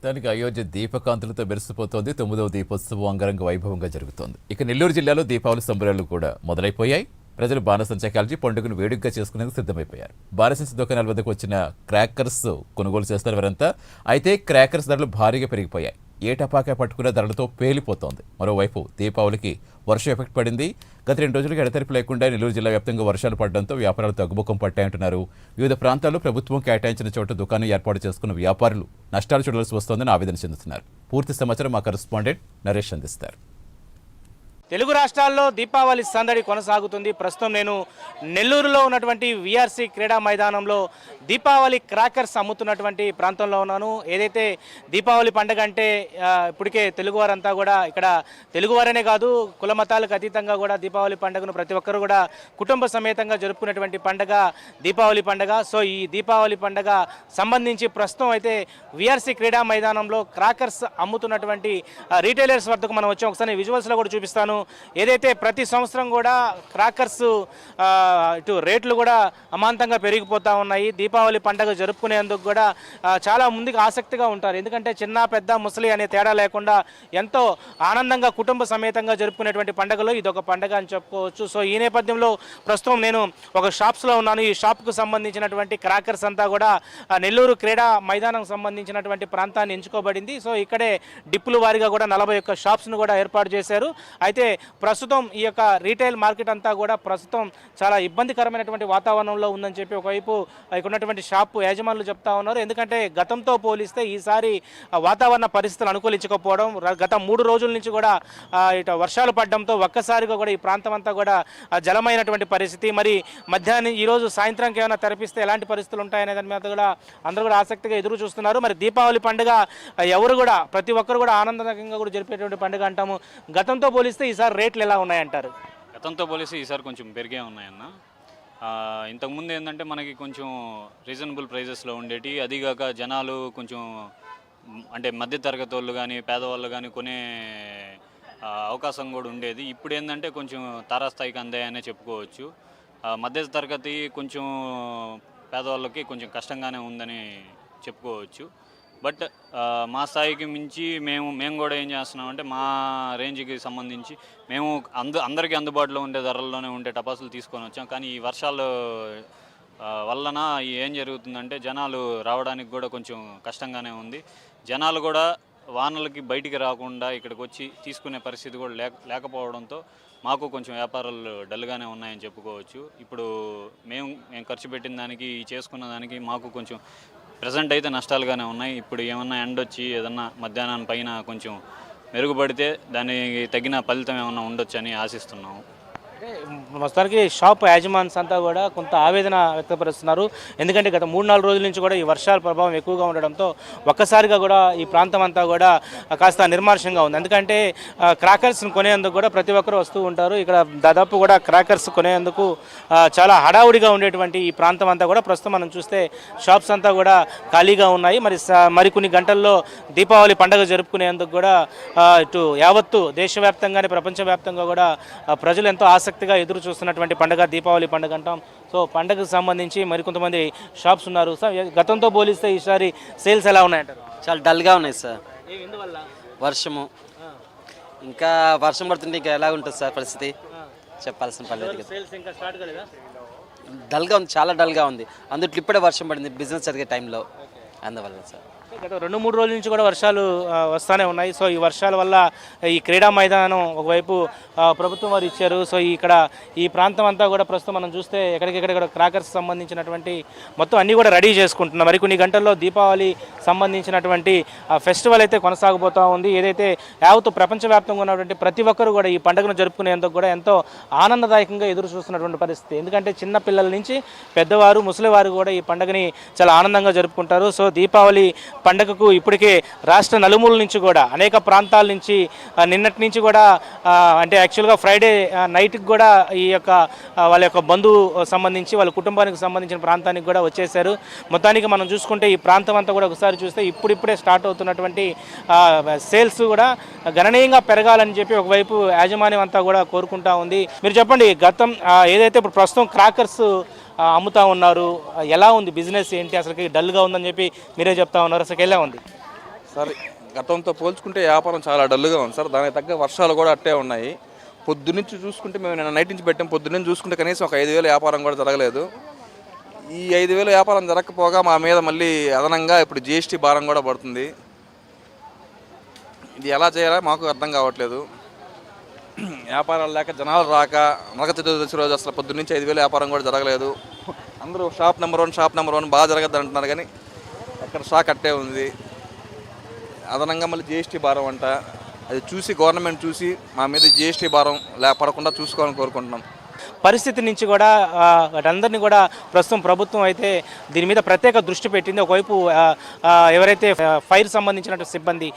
దానికి అయోధ్య దీపకాంతులతో మెరిసిపోతోంది. 9వ దీపోత్సవం అంగరంగ వైభవంగా జరుగుతోంది. ఇక నెల్లూరు జిల్లాలో దీపావళి సంబరాలు కూడా మొదలైపోయాయి. ప్రజలు బాణసంచా కాల్చి పండుగను వేడుకగా చేసుకునేందుకు సిద్ధమైపోయారు. బాణసంచ దుకాణాల వద్దకు వచ్చిన క్రాకర్స్ కొనుగోలు చేస్తారు వారంతా. అయితే క్రాకర్స్ ధరలు భారీగా పెరిగిపోయాయి. ఏ టపాకా పట్టుకున్న ధరలతో పేలిపోతోంది. మరోవైపు దీపావళికి వర్షం ఎఫెక్ట్ పడింది. గత 2 రోజులుగా ఎడతెరిపి లేకుండా నెల్లూరు జిల్లా వ్యాప్తంగా వర్షాలు పడడంతో వ్యాపారాలు తగ్గుముఖం పట్టాయంటున్నారు. వివిధ ప్రాంతాల్లో ప్రభుత్వం కేటాయించిన చోట దుకాణం ఏర్పాటు చేసుకున్న వ్యాపారులు నష్టాలు చూడాల్సి వస్తోందని ఆవేదన చెందుతున్నారు. పూర్తి సమాచారం మా కరెస్పాండెంట్ నరేష్ అందిస్తారు. తెలుగు రాష్ట్రాల్లో దీపావళి సందడి కొనసాగుతుంది. ప్రస్తుతం నేను నెల్లూరులో ఉన్నటువంటి విఆర్సి క్రీడా మైదానంలో దీపావళి క్రాకర్స్ అమ్ముతున్నటువంటి ప్రాంతంలో ఉన్నాను. ఏదైతే దీపావళి పండుగ అంటే ఇప్పటికే తెలుగువారంతా కూడా ఇక్కడ తెలుగువారనే కాదు కుల మతాలకు అతీతంగా కూడా దీపావళి పండుగను ప్రతి ఒక్కరు కూడా కుటుంబ సమేతంగా జరుపుకునేటువంటి పండుగ దీపావళి పండుగ. సో ఈ దీపావళి పండుగ సంబంధించి ప్రస్తుతం అయితే విఆర్సి క్రీడా మైదానంలో క్రాకర్స్ అమ్ముతున్నటువంటి రీటైలర్స్ వద్దకు మనం వచ్చాం. ఒకసారి విజువల్స్లో కూడా చూపిస్తాను. ఏదైతే ప్రతి సంవత్సరం కూడా క్రాకర్స్ ఇటు రేట్లు కూడా అమాంతంగా పెరిగిపోతూ ఉన్నాయి. దీపావళి పండుగ జరుపుకునేందుకు కూడా చాలా ముందుకు ఆసక్తిగా ఉంటారు. ఎందుకంటే చిన్న పెద్ద ముసలి అనే తేడా లేకుండా ఎంతో ఆనందంగా కుటుంబ సమేతంగా జరుపుకునేటువంటి పండుగలో ఇదొక పండుగ అని చెప్పుకోవచ్చు. సో ఈ నేపథ్యంలో ప్రస్తుతం నేను ఒక షాప్స్లో ఉన్నాను. ఈ షాప్కు సంబంధించినటువంటి క్రాకర్స్ అంతా కూడా నెల్లూరు క్రీడా మైదానం సంబంధించినటువంటి ప్రాంతాన్ని ఎంచుకోబడింది. సో ఇక్కడే డిప్పుల వారీగా కూడా 41 షాప్స్ను కూడా ఏర్పాటు చేశారు. అయితే ప్రస్తుతం ఈ యొక్క రీటైల్ మార్కెట్ అంతా కూడా ప్రస్తుతం చాలా ఇబ్బందికరమైనటువంటి వాతావరణంలో ఉందని చెప్పి ఒకవైపు ఇక్కడ ఉన్నటువంటి షాప్ యాజమానులు చెప్తా ఉన్నారు. ఎందుకంటే గతంతో పోలిస్తే ఈసారి వాతావరణ పరిస్థితులు అనుకూలించకపోవడం, గత 3 రోజుల నుంచి కూడా ఇటు వర్షాలు పడడంతో ఒక్కసారిగా కూడా ఈ ప్రాంతం అంతా కూడా జలమైనటువంటి పరిస్థితి. మరి మధ్యాహ్నం ఈరోజు సాయంత్రంకి ఏమైనా తెరపిస్తే ఎలాంటి పరిస్థితులు ఉంటాయనే దాని మీద కూడా అందరూ కూడా ఆసక్తిగా ఎదురు చూస్తున్నారు. మరి దీపావళి పండుగ ఎవరు కూడా ప్రతి ఒక్కరు కూడా ఆనందకరంగా కూడా జరిపేటువంటి పండుగ అంటాము. గతంతో పోలిస్తే ఈసారి రేట్లు ఎలా ఉన్నాయంటారు? గతంతో పోలిస్తే ఈసారి కొంచెం పెరిగే ఉన్నాయన్న. ఇంతకుముందు ఏంటంటే మనకి కొంచెం రీజనబుల్ ప్రైజెస్లో ఉండేటి, అదిగాక జనాలు కొంచెం అంటే మధ్యతరగతి వాళ్ళు కానీ పేదవాళ్ళు కానీ కొనే అవకాశం కూడా ఉండేది. ఇప్పుడు ఏంటంటే కొంచెం తారాస్థాయికి అందాయనే చెప్పుకోవచ్చు. మధ్యతరగతి కొంచెం పేదవాళ్ళకి కొంచెం కష్టంగానే ఉందని చెప్పుకోవచ్చు. బట్ మా స్థాయికి మించి మేము కూడా ఏం చేస్తున్నామంటే మా రేంజ్కి సంబంధించి మేము అందరికీ అందుబాటులో ఉండే ధరల్లోనే ఉండే టపాసులు తీసుకొని వచ్చాం. కానీ ఈ వర్షాలు వలన ఏం జరుగుతుందంటే జనాలు రావడానికి కూడా కొంచెం కష్టంగానే ఉంది. జనాలు కూడా వానలకి బయటికి రాకుండా ఇక్కడికి వచ్చి తీసుకునే పరిస్థితి కూడా లేకపోవడంతో మాకు కొంచెం వ్యాపారాలు డల్గానే ఉన్నాయని చెప్పుకోవచ్చు. ఇప్పుడు మేము ఖర్చు పెట్టిన దానికి చేసుకున్న దానికి మాకు కొంచెం ప్రజెంట్ అయితే నష్టాలుగానే ఉన్నాయి. ఇప్పుడు ఏమన్నా ఎండ్ వచ్చి ఏదన్నా మధ్యాహ్నం పైన కొంచెం మెరుగుపడితే దానికి తగిన ఫలితం ఏమన్నా ఉండొచ్చు అని ఆశిస్తున్నాము. అంటే మొత్తానికి షాప్ యాజమాన్స్ అంతా కూడా కొంత ఆవేదన వ్యక్తపరుస్తున్నారు. ఎందుకంటే గత 3-4 రోజుల నుంచి కూడా ఈ వర్షాల ప్రభావం ఎక్కువగా ఉండడంతో ఒక్కసారిగా కూడా ఈ ప్రాంతం అంతా కూడా కాస్త నిర్మానుష్యంగా ఉంది. ఎందుకంటే క్రాకర్స్ని కొనేందుకు కూడా ప్రతి ఒక్కరు వస్తూ ఉంటారు. ఇక్కడ దాదాపు కూడా క్రాకర్స్ కొనేందుకు చాలా హడావుడిగా ఉండేటువంటి ఈ ప్రాంతం అంతా కూడా ప్రస్తుతం మనం చూస్తే షాప్స్ అంతా కూడా ఖాళీగా ఉన్నాయి. మరికొన్ని గంటల్లో దీపావళి పండుగ జరుపుకునేందుకు కూడా ఇటు యావత్తు దేశవ్యాప్తంగానే ప్రపంచవ్యాప్తంగా కూడా ప్రజలు ఎంతో ఆసక్తిగా ఎదురు చూస్తున్నటువంటి పండుగ దీపావళి పండుగ అంటాం. సో పండుగకు సంబంధించి మరికొంతమంది షాప్స్ ఉన్నారు. సార్ గతంతో పోలిస్తే ఈసారి సేల్స్ ఎలా ఉన్నాయంటారు? చాలా డల్గా ఉన్నాయి సార్. ఎందువల్ల? వర్షము, ఇంకా వర్షం పడుతుంటే ఇంకా ఎలా ఉంటుంది సార్ పరిస్థితి చెప్పాల్సిన పర్లేదు. సేల్స్ ఇంకా స్టార్ట్ కాలేదా? డల్గా ఉంది, చాలా డల్గా ఉంది. అందుట్లో ఇప్పుడే వర్షం పడింది బిజినెస్ జరిగే టైంలో, అందువల్ల సార్. గత 2-3 రోజుల నుంచి కూడా వర్షాలు వస్తూనే ఉన్నాయి. సో ఈ వర్షాల వల్ల ఈ క్రీడా మైదానం ఒకవైపు ప్రభుత్వం వారు ఇచ్చారు. సో ఇక్కడ ఈ ప్రాంతం అంతా కూడా ప్రస్తుతం మనం చూస్తే ఎక్కడికెక్కడ క్రాకర్స్ సంబంధించినటువంటి మొత్తం అన్నీ కూడా రెడీ చేసుకుంటున్నాం. మరికొన్ని గంటల్లో దీపావళి సంబంధించినటువంటి ఫెస్టివల్ అయితే కొనసాగబోతూ ఉంది. ఏదైతే యావత్తు ప్రపంచవ్యాప్తంగా ఉన్నటువంటి ప్రతి ఒక్కరు కూడా ఈ పండుగను జరుపుకునేందుకు కూడా ఎంతో ఆనందదాయకంగా ఎదురు చూస్తున్నటువంటి పరిస్థితి. ఎందుకంటే చిన్న పిల్లల నుంచి పెద్దవారు ముసలివారు కూడా ఈ పండుగని చాలా ఆనందంగా జరుపుకుంటారు. సో దీపావళి పండుగకు ఇప్పటికే రాష్ట్ర నలుమూల నుంచి కూడా అనేక ప్రాంతాల నుంచి నిన్నటి నుంచి కూడా అంటే యాక్చువల్గా ఫ్రైడే నైట్కి కూడా ఈ యొక్క వాళ్ళ యొక్క బంధువు సంబంధించి వాళ్ళ కుటుంబానికి సంబంధించిన ప్రాంతానికి కూడా వచ్చేసారు. మొత్తానికి మనం చూసుకుంటే ఈ ప్రాంతం అంతా కూడా ఒకసారి చూస్తే ఇప్పుడిప్పుడే స్టార్ట్ అవుతున్నటువంటి సేల్స్ కూడా గణనీయంగా పెరగాలని చెప్పి ఒకవైపు యాజమాన్యం అంతా కూడా కోరుకుంటా ఉంది. మీరు చెప్పండి, గతం ఏదైతే ఇప్పుడు ప్రస్తుతం క్రాకర్స్ అమ్ముతా ఉన్నారు, ఎలా ఉంది బిజినెస్ ఏంటి? అసలుకి డల్గా ఉందని చెప్పి మీరే చెప్తా ఉన్నారు. అసలు ఎలా ఉంది? సార్ గతంతో పోల్చుకుంటే వ్యాపారం చాలా డల్గా ఉంది సార్. దానికి తగ్గ వర్షాలు కూడా అట్టే ఉన్నాయి. పొద్దున్నుంచి చూసుకుంటే మేము నిన్న నైట్ నుంచి పెట్టాం. పొద్దున్నుంచి చూసుకుంటే కనీసం ఒక 5,000 వ్యాపారం కూడా జరగలేదు. ఈ 5,000 వ్యాపారం జరగకపోగా మా మీద మళ్ళీ అదనంగా ఇప్పుడు GST భారం కూడా పడుతుంది. ఇది ఎలా చేయాలో మాకు అర్థం కావట్లేదు. వ్యాపారాలు లేక జనాలు రాక నరక చతుర్దశి రోజు అసలు పొద్దున్నుంచి 5,000 వ్యాపారం కూడా జరగలేదు. అందరూ షాప్ నెంబర్ 1 బాగా జరగద్దు అంటున్నారు, కానీ ఎక్కడ షాక్ అట్టే ఉంది. అదనంగా మళ్ళీ GST భారం అంట. అది చూసి గవర్నమెంట్ చూసి మా మీద GST భారం పడకుండా చూసుకోవాలని కోరుకుంటున్నాం. పరిస్థితి నుంచి కూడా వాటందరినీ కూడా ప్రస్తుతం ప్రభుత్వం అయితే దీని మీద ప్రత్యేక దృష్టి పెట్టింది. ఒకవైపు ఎవరైతే ఫైర్ సంబంధించిన సిబ్బంది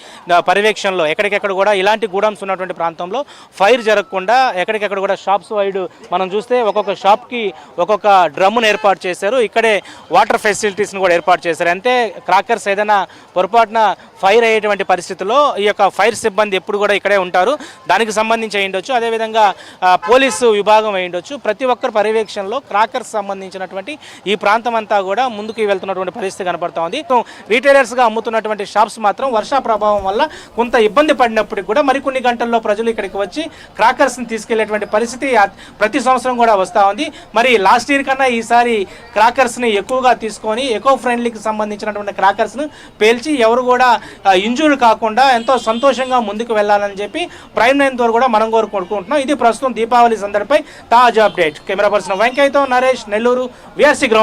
పర్యవేక్షణలో ఎక్కడికెక్కడ కూడా ఇలాంటి గూడమ్స్ ఉన్నటువంటి ప్రాంతంలో ఫైర్ జరగకుండా ఎక్కడికెక్కడ కూడా షాప్స్ వైడ్ మనం చూస్తే ఒక్కొక్క షాప్కి ఒక్కొక్క డ్రమ్మును ఏర్పాటు చేశారు. ఇక్కడే వాటర్ ఫెసిలిటీస్ని కూడా ఏర్పాటు చేశారు. అంతే క్రాకర్స్ ఏదైనా పొరపాటున ఫైర్ అయ్యేటువంటి పరిస్థితుల్లో ఈ యొక్క ఫైర్ సిబ్బంది ఎప్పుడు కూడా ఇక్కడే ఉంటారు. దానికి సంబంధించి అయ్యుండొచ్చు, అదేవిధంగా పోలీసు విభాగం అయ్యుండొచ్చు. ప్రతి ఒక్కరి పర్యవేక్షణలో క్రాకర్స్ సంబంధించినటువంటి ఈ ప్రాంతం అంతా కూడా ముందుకు వెళ్తున్నటువంటి పరిస్థితి కనపడతా ఉంది. రీటైలర్స్గా అమ్ముతున్నటువంటి షాప్స్ మాత్రం వర్షా ప్రభావం వల్ల కొంత ఇబ్బంది పడినప్పటికీ కూడా మరికొన్ని గంటల్లో ప్రజలు ఇక్కడికి వచ్చి క్రాకర్స్ని తీసుకెళ్లేటువంటి పరిస్థితి ప్రతి సంవత్సరం కూడా వస్తూ ఉంది. మరి లాస్ట్ ఇయర్ కన్నా ఈసారి క్రాకర్స్ని ఎక్కువగా తీసుకొని ఎకో ఫ్రెండ్లీకి సంబంధించినటువంటి క్రాకర్స్ను పేల్చి ఎవరు కూడా ఇంజూర్ కాకుండా ఎంతో సంతోషంగా ముందుకు వెళ్ళాలని చెప్పి ప్రైమ్ 9 ద్వారా కూడా మనం కోరుకుంటున్నాం. ఇది ప్రస్తుతం దీపావళి సందర్భంపై తాజా అప్డేట్. కెమెరా పర్సన్ వెంకయ్యతో నరేష్, నెల్లూరు, VRC గ్రౌండ్.